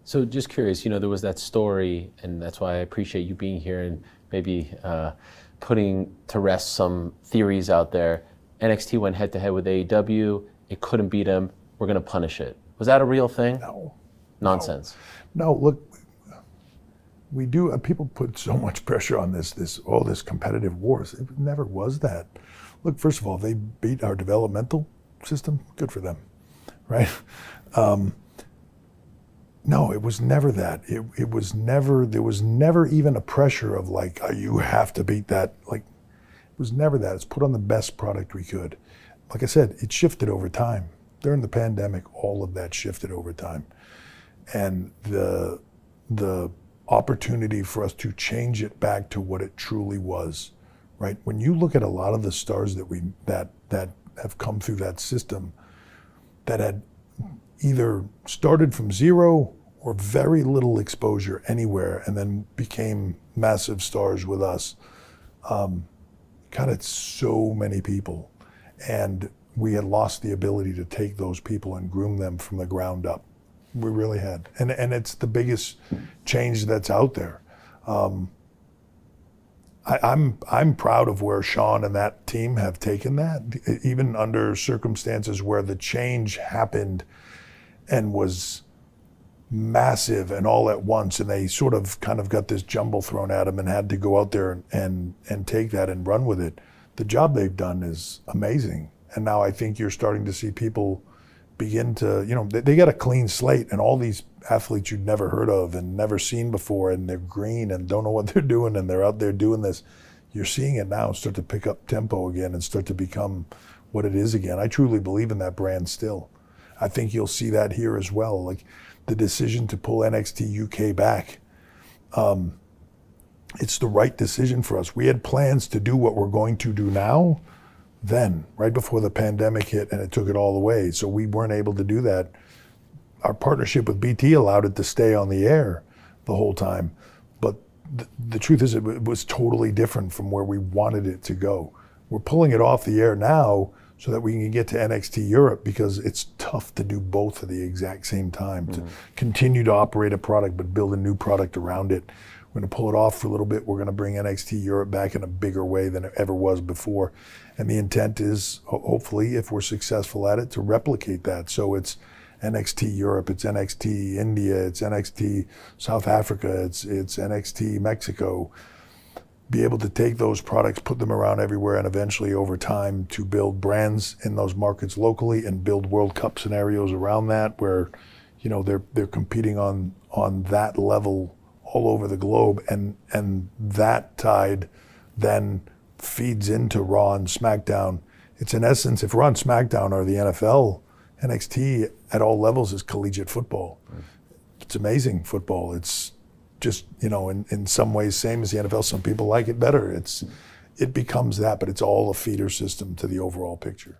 So just curious, there was that story, and that's why I appreciate you being here and maybe putting to rest some theories out there. NXT went head-to-head with AEW. It couldn't beat them. We're going to punish it. Was that a real thing? No. Nonsense. No, look, we do. People put so much pressure on all this competitive wars. It never was that. Look, first of all, they beat our developmental system. Good for them, right? No, it was never that. It was never. There was never even a pressure of like, oh, you have to beat that. Like, it was never that. It's put on the best product we could. Like I said, it shifted over time. During the pandemic, all of that shifted over time, and the opportunity for us to change it back to what it truly was, right? When you look at a lot of the stars that have come through that system, that had either started from zero or very little exposure anywhere, and then became massive stars with us. God, it's so many people, and we had lost the ability to take those people and groom them from the ground up. We really had, and it's the biggest change that's out there. I'm proud of where Sean and that team have taken that, even under circumstances where the change happened and was massive and all at once, and they sort of kind of got this jumble thrown at them and had to go out there and take that and run with it. The job they've done is amazing, and now I think you're starting to see people begin to, they got a clean slate, and all these athletes you'd never heard of and never seen before, and they're green and don't know what they're doing, and they're out there doing this. You're seeing it now start to pick up tempo again and start to become what it is again. I truly believe in that brand still. I think you'll see that here as well. Like the decision to pull NXT UK back, it's the right decision for us. We had plans to do what we're going to do now, then, right before the pandemic hit, and it took it all away. So we weren't able to do that. Our partnership with BT allowed it to stay on the air the whole time. But the truth is, it was totally different from where we wanted it to go. We're pulling it off the air now so that we can get to NXT Europe, because it's tough to do both at the exact same time, to continue to operate a product but build a new product around it. We're going to pull it off for a little bit. We're going to bring NXT Europe back in a bigger way than it ever was before. And the intent is, hopefully, if we're successful at it, to replicate that. So it's NXT Europe, it's NXT India, it's NXT South Africa, it's NXT Mexico. Be able to take those products, put them around everywhere, and eventually over time to build brands in those markets locally and build World Cup scenarios around that, where they're competing on that level all over the globe, and that tide then feeds into Raw and SmackDown. It's in essence, if Raw and SmackDown are the NFL, NXT at all levels is collegiate football. It's amazing football. It's just, in some ways same as the NFL. Some people like it better. It becomes that, but it's all a feeder system to the overall picture.